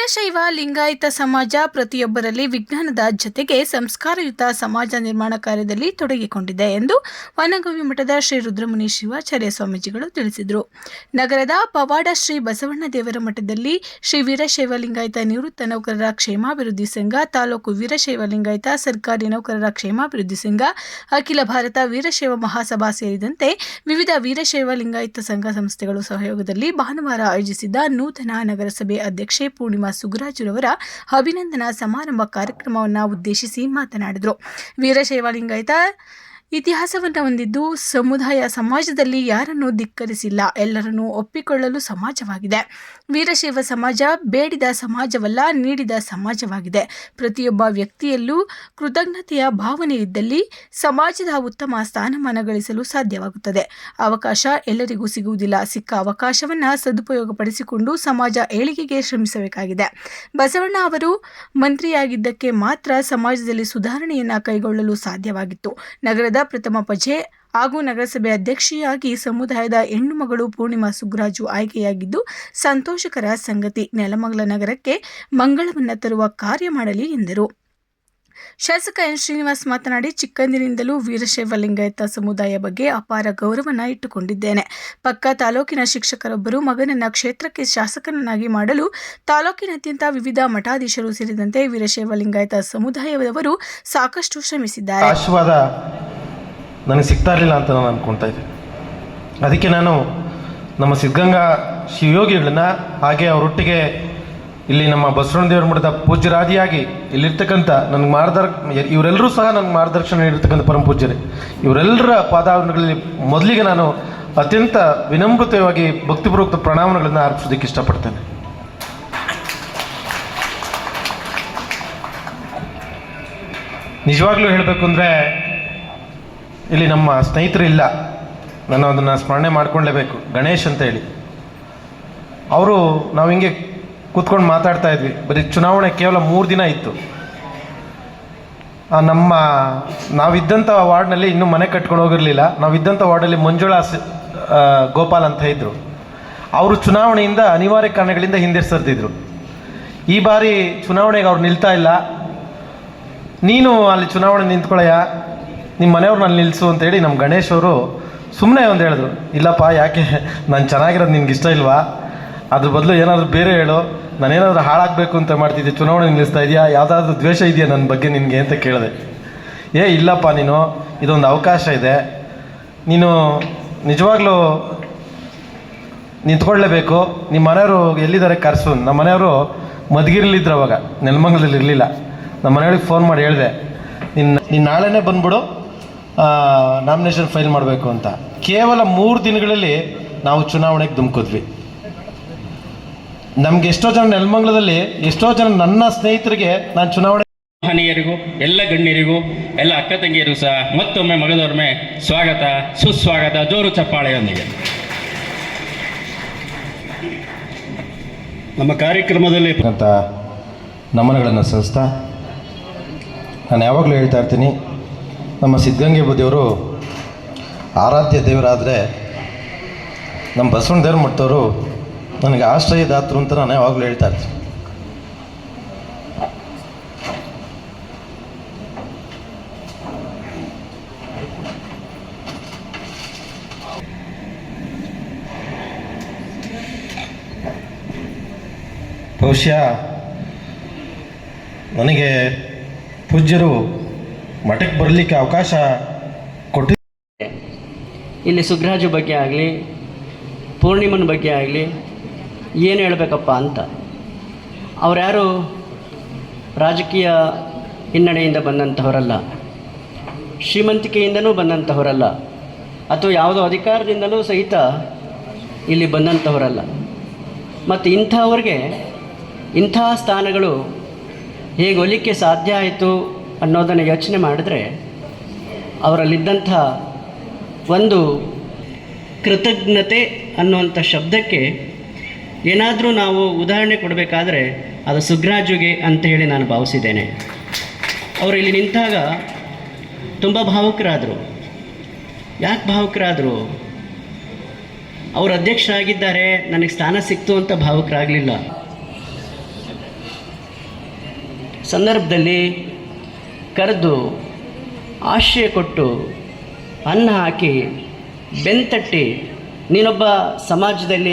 ವೀರಶೈವ ಲಿಂಗಾಯತ ಸಮಾಜ ಪ್ರತಿಯೊಬ್ಬರಲ್ಲಿ ವಿಜ್ಞಾನದ ಜೊತೆಗೆ ಸಂಸ್ಕಾರಯುತ ಸಮಾಜ ನಿರ್ಮಾಣ ಕಾರ್ಯದಲ್ಲಿ ತೊಡಗಿಕೊಂಡಿದೆ ಎಂದು ವನಗವಿ ಮಠದ ಶ್ರೀ ರುದ್ರಮುನಿ ಶಿವಾಚಾರ್ಯ ಸ್ವಾಮೀಜಿಗಳು ತಿಳಿಸಿದರು. ನಗರದ ಪವಾಡ ಶ್ರೀ ಬಸವಣ್ಣ ದೇವರ ಮಠದಲ್ಲಿ ಶ್ರೀ ವೀರಶೈವ ಲಿಂಗಾಯತ ನಿವೃತ್ತ ನೌಕರರ ಕ್ಷೇಮಾಭಿವೃದ್ಧಿ ಸಂಘ, ತಾಲೂಕು ವೀರಶೈವ ಲಿಂಗಾಯತ ಸರ್ಕಾರಿ ನೌಕರರ ಕ್ಷೇಮಾಭಿವೃದ್ಧಿ ಸಂಘ, ಅಖಿಲ ಭಾರತ ವೀರಶೈವ ಮಹಾಸಭಾ ಸೇರಿದಂತೆ ವಿವಿಧ ವೀರಶೈವ ಲಿಂಗಾಯತ ಸಂಘ ಸಂಸ್ಥೆಗಳು ಸಹಯೋಗದಲ್ಲಿ ಭಾನುವಾರ ಆಯೋಜಿಸಿದ್ದ ನೂತನ ನಗರಸಭೆ ಅಧ್ಯಕ್ಷೆ ಪೂರ್ಣಿಮಾ ಸುಗರಾಜುರವರ ಅಭಿನಂದನಾ ಸಮಾರಂಭ ಕಾರ್ಯಕ್ರಮವನ್ನು ಉದ್ದೇಶಿಸಿ ಮಾತನಾಡಿದರು. ವೀರಶೈವ ಲಿಂಗಾಯತ ಇತಿಹಾಸವನ್ನು ಹೊಂದಿದ್ದು ಸಮುದಾಯ ಸಮಾಜದಲ್ಲಿ ಯಾರನ್ನೂ ಧಿಕ್ಕರಿಸಿಲ್ಲ, ಎಲ್ಲರನ್ನೂ ಒಪ್ಪಿಕೊಳ್ಳಲು ಸಮಾಜವಾಗಿದೆ. ವೀರಶೈವ ಸಮಾಜ ಬೇಡಿದ ಸಮಾಜವಲ್ಲ, ನೀಡಿದ ಸಮಾಜವಾಗಿದೆ. ಪ್ರತಿಯೊಬ್ಬ ವ್ಯಕ್ತಿಯಲ್ಲೂ ಕೃತಜ್ಞತೆಯ ಭಾವನೆ ಇದ್ದಲ್ಲಿ ಸಮಾಜದ ಉತ್ತಮ ಸ್ಥಾನಮಾನ ಗಳಿಸಲು ಸಾಧ್ಯವಾಗುತ್ತದೆ. ಅವಕಾಶ ಎಲ್ಲರಿಗೂ ಸಿಗುವುದಿಲ್ಲ. ಸಿಕ್ಕ ಅವಕಾಶವನ್ನು ಸದುಪಯೋಗಪಡಿಸಿಕೊಂಡು ಸಮಾಜ ಏಳಿಗೆಗೆ ಶ್ರಮಿಸಬೇಕಾಗಿದೆ. ಬಸವಣ್ಣ ಅವರು ಮಂತ್ರಿಯಾಗಿದ್ದಕ್ಕೆ ಮಾತ್ರ ಸಮಾಜದಲ್ಲಿ ಸುಧಾರಣೆಯನ್ನು ಕೈಗೊಳ್ಳಲು ಸಾಧ್ಯವಾಗಿತ್ತು. ನಗರದ ಪ್ರಥಮ ಪ್ರಜೆ ಹಾಗೂ ನಗರಸಭೆ ಅಧ್ಯಕ್ಷೆಯಾಗಿ ಸಮುದಾಯದ ಹೆಣ್ಣು ಮಗಳು ಪೂರ್ಣಿಮಾ ಸುಗರಾಜು ಆಯ್ಕೆಯಾಗಿದ್ದು ಸಂತೋಷಕರ ಸಂಗತಿ. ನೆಲಮಂಗಲ ನಗರಕ್ಕೆ ಮಂಗಳವನ್ನು ತರುವ ಕಾರ್ಯ ಮಾಡಲಿ ಎಂದರು. ಶಾಸಕ ಎನ್ ಶ್ರೀನಿವಾಸ್ ಮಾತನಾಡಿ, ಚಿಕ್ಕಂದಿನಿಂದಲೂ ವೀರಶೈವ ಲಿಂಗಾಯತ ಸಮುದಾಯ ಬಗ್ಗೆ ಅಪಾರ ಗೌರವವನ್ನು ಇಟ್ಟುಕೊಂಡಿದ್ದೇನೆ. ಪಕ್ಕ ತಾಲೂಕಿನ ಶಿಕ್ಷಕರೊಬ್ಬರು ಮಗನನ್ನ ಕ್ಷೇತ್ರಕ್ಕೆ ಶಾಸಕನನ್ನಾಗಿ ಮಾಡಲು ತಾಲೂಕಿನಾದ್ಯಂತ ವಿವಿಧ ಮಠಾಧೀಶರು ಸೇರಿದಂತೆ ವೀರಶೈವ ಲಿಂಗಾಯತ ಸಮುದಾಯದವರು ಸಾಕಷ್ಟು ಶ್ರಮಿಸಿದ್ದಾರೆ. ಆಶೀರ್ವಾದ ನನಗೆ ಸಿಗ್ತಾ ಇರಲಿಲ್ಲ ಅಂತ ನಾನು ಅಂದ್ಕೊಳ್ತಾ ಇದ್ದೆ. ಅದಕ್ಕೆ ನಾನು ನಮ್ಮ ಸಿದ್ಧಗಂಗಾ ಶಿವಯೋಗಿಗಳನ್ನ, ಹಾಗೆ ಅವರೊಟ್ಟಿಗೆ ಇಲ್ಲಿ ನಮ್ಮ ಬಸವಣ್ಣ ದೇವರ ಮಠದ ಪೂಜ್ಯರಾದಿಯಾಗಿ ಇಲ್ಲಿರ್ತಕ್ಕಂಥ ನನಗೆ ಇವರೆಲ್ಲರೂ ಸಹ ನನಗೆ ಮಾರ್ಗದರ್ಶನ ನೀಡಿರ್ತಕ್ಕಂಥ ಪರಮ ಪೂಜ್ಯರೇ, ಇವರೆಲ್ಲರ ಪಾದಾವರಣಗಳಲ್ಲಿ ಮೊದಲಿಗೆ ನಾನು ಅತ್ಯಂತ ವಿನಮ್ರತೆಯಾಗಿ ಭಕ್ತಿಪೂರ್ವಕ ಪ್ರಣಾಮಗಳನ್ನು ಅರ್ಪಿಸೋದಕ್ಕೆ ಇಷ್ಟಪಡ್ತೇನೆ. ನಿಜವಾಗ್ಲೂ ಹೇಳಬೇಕು ಅಂದರೆ ಇಲ್ಲಿ ನಮ್ಮ ಸ್ನೇಹಿತರು ಇಲ್ಲ, ನಾನು ಅದನ್ನು ಸ್ಮರಣೆ ಮಾಡ್ಕೊಳ್ಳೇಬೇಕು. ಗಣೇಶ್ ಅಂತ ಹೇಳಿ ಅವರು, ನಾವು ಹಿಂಗೆ ಕೂತ್ಕೊಂಡು ಮಾತಾಡ್ತಾ ಇದ್ವಿ. ಬರೀ ಚುನಾವಣೆ ಕೇವಲ 3 ದಿನ ಇತ್ತು. ನಾವಿದ್ದಂಥ ವಾರ್ಡ್ನಲ್ಲಿ ಇನ್ನೂ ಮನೆ ಕಟ್ಕೊಂಡು ಹೋಗಿರಲಿಲ್ಲ. ನಾವಿದ್ದಂಥ ವಾರ್ಡಲ್ಲಿ ಮಂಜುಳಾ ಗೋಪಾಲ್ ಅಂತ ಇದ್ದರು. ಅವರು ಚುನಾವಣೆಯಿಂದ ಅನಿವಾರ್ಯ ಕಾರಣಗಳಿಂದ ಹಿಂದೆ ಸರಿದಿದ್ರು. ಈ ಬಾರಿ ಚುನಾವಣೆಗೆ ಅವ್ರು ನಿಲ್ತಾ ಇಲ್ಲ, ನೀನು ಅಲ್ಲಿ ಚುನಾವಣೆ ನಿಂತ್ಕೊಳ್ಳಯ್ಯ, ನಿಮ್ಮ ಮನೆಯವ್ರನ್ನ ನಿಲ್ಲಿಸು ಅಂತೇಳಿ ನಮ್ಮ ಗಣೇಶ್ ಅವರು ಸುಮ್ಮನೆ ಒಂದು ಹೇಳಿದ್ರು. ಇಲ್ಲಪ್ಪ, ಯಾಕೆ ನಾನು ಚೆನ್ನಾಗಿರೋದು ನಿನ್ಗೆ ಇಷ್ಟ ಇಲ್ವಾ? ಅದ್ರ ಬದಲು ಏನಾದರೂ ಬೇರೆ ಹೇಳು, ನಾನೇನಾದರೂ ಹಾಳಾಗಬೇಕು ಅಂತ ಮಾಡ್ತಿದ್ದೆ, ಚುನಾವಣೆ ನಿಲ್ಲಿಸ್ತಾ ಇದೆಯಾ, ಯಾವುದಾದ್ರೂ ದ್ವೇಷ ಇದೆಯಾ ನನ್ನ ಬಗ್ಗೆ ನಿನಗೆ ಅಂತ ಕೇಳಿದೆ. ಇಲ್ಲಪ್ಪ, ಇದೊಂದು ಅವಕಾಶ ಇದೆ, ನೀನು ನಿಜವಾಗ್ಲೂ ನಿಂತ್ಕೊಳ್ಳೇಬೇಕು, ನಿಮ್ಮ ಮನೆಯವರು ಎಲ್ಲಿದ್ದಾರೆ ಕರೆಸು. ನಮ್ಮ ಮನೆಯವರು ಮಧುಗಿರಿಲಿದ್ರು, ಅವಾಗ ನೆಲಮಂಗಲದಲ್ಲಿ ಇರಲಿಲ್ಲ. ನಮ್ಮ ಮನೆಯವ್ರಿಗೆ ಫೋನ್ ಮಾಡಿ ಹೇಳಿದೆ, ನೀನು ನಾಳೆನೇ ಬಂದ್ಬಿಡು, ನಾಮಿನೇಷನ್ ಫೈಲ್ ಮಾಡಬೇಕು ಅಂತ. ಕೇವಲ 3 ದಿನಗಳಲ್ಲಿ ನಾವು ಚುನಾವಣೆಗೆ ಧುಮುಕಿದ್ವಿ. ನಮ್ಗೆ ಎಷ್ಟೋ ಜನ ನೆಲಮಂಗಲದಲ್ಲಿ, ಎಷ್ಟೋ ಜನ ನನ್ನ ಸ್ನೇಹಿತರಿಗೆ ನಾನು ಚುನಾವಣೆ ಮಹನೀಯರಿಗೂ, ಎಲ್ಲ ಗಣ್ಯರಿಗೂ, ಎಲ್ಲ ಅಕ್ಕ ತಂಗಿಯರಿಗೂ ಸಹ ಮತ್ತೊಮ್ಮೆ ಮಗದೊಮ್ಮೆ ಸ್ವಾಗತ, ಸುಸ್ವಾಗತ, ಜೋರು ಚಪ್ಪಾಳೆಯೊಂದಿಗೆ. ನಮ್ಮ ಕಾರ್ಯಕ್ರಮದಲ್ಲಿ ಅಂತ ನಮನಗಳನ್ನು ಸಲ್ಲಿಸ್ತಾ, ನಾನು ಯಾವಾಗಲೂ ಹೇಳ್ತಾ ಇರ್ತೀನಿ, ನಮ್ಮ ಸಿದ್ಧಗಂಗೆ ಬದಿಯವರು ಆರಾಧ್ಯ ದೇವರಾದರೆ ನಮ್ಮ ಬಸವಣ್ಣ ದೇವ್ರ ಮಠದವರು ನನಗೆ ಆಶ್ರಯದಾತರು ಅಂತ ನಾನು ಯಾವಾಗಲೂ ಹೇಳ್ತಾ ಇರ್ತೀನಿ. ಬಹುಶಃ ನನಗೆ ಪೂಜ್ಯರು ಮಠಕ್ಕೆ ಬರಲಿಕ್ಕೆ ಅವಕಾಶ ಕೊಟ್ಟು, ಇಲ್ಲಿ ಸುಗ್ರಾಜು ಬಗ್ಗೆ ಆಗಲಿ, ಪೂರ್ಣಿಮನ ಬಗ್ಗೆ ಆಗಲಿ ಏನು ಹೇಳಬೇಕಪ್ಪ ಅಂತ. ಅವರ್ಯಾರು ರಾಜಕೀಯ ಹಿನ್ನಡೆಯಿಂದ ಬಂದಂಥವರಲ್ಲ, ಶ್ರೀಮಂತಿಕೆಯಿಂದನೂ ಬಂದಂಥವರಲ್ಲ, ಅಥವಾ ಯಾವುದೋ ಅಧಿಕಾರದಿಂದಲೂ ಸಹಿತ ಇಲ್ಲಿ ಬಂದಂಥವರಲ್ಲ. ಮತ್ತು ಇಂಥವ್ರಿಗೆ ಇಂಥ ಸ್ಥಾನಗಳು ಹೇಗೆ ಒಲಿಕ್ಕೆ ಸಾಧ್ಯ ಆಯಿತು ಅನ್ನೋದನ್ನು ಯೋಚನೆ ಮಾಡಿದ್ರೆ, ಅವರಲ್ಲಿದ್ದಂಥ ಒಂದು ಕೃತಜ್ಞತೆ ಅನ್ನುವಂಥ ಶಬ್ದಕ್ಕೆ ಏನಾದರೂ ನಾವು ಉದಾಹರಣೆ ಕೊಡಬೇಕಾದ್ರೆ ಅದು ಸುಗ್ರಾಜುಗೆ ಅಂತ ಹೇಳಿ ನಾನು ಭಾವಿಸಿದ್ದೇನೆ. ಅವರು ಇಲ್ಲಿ ನಿಂತಾಗ ತುಂಬ ಭಾವುಕರಾದರು. ಯಾಕೆ ಭಾವುಕರಾದರು? ಅವರು ಅಧ್ಯಕ್ಷರಾಗಿದ್ದಾರೆ, ನನಗೆ ಸ್ಥಾನ ಸಿಕ್ತು ಅಂತ ಭಾವುಕರಾಗಲಿಲ್ಲ. ಸಂದರ್ಭದಲ್ಲಿ ಕರೆದು ಆಶ್ರಯ ಕೊಟ್ಟು ಅನ್ನ ಹಾಕಿ ಬೆನ್ತಟ್ಟಿ ನೀನೊಬ್ಬ ಸಮಾಜದಲ್ಲಿ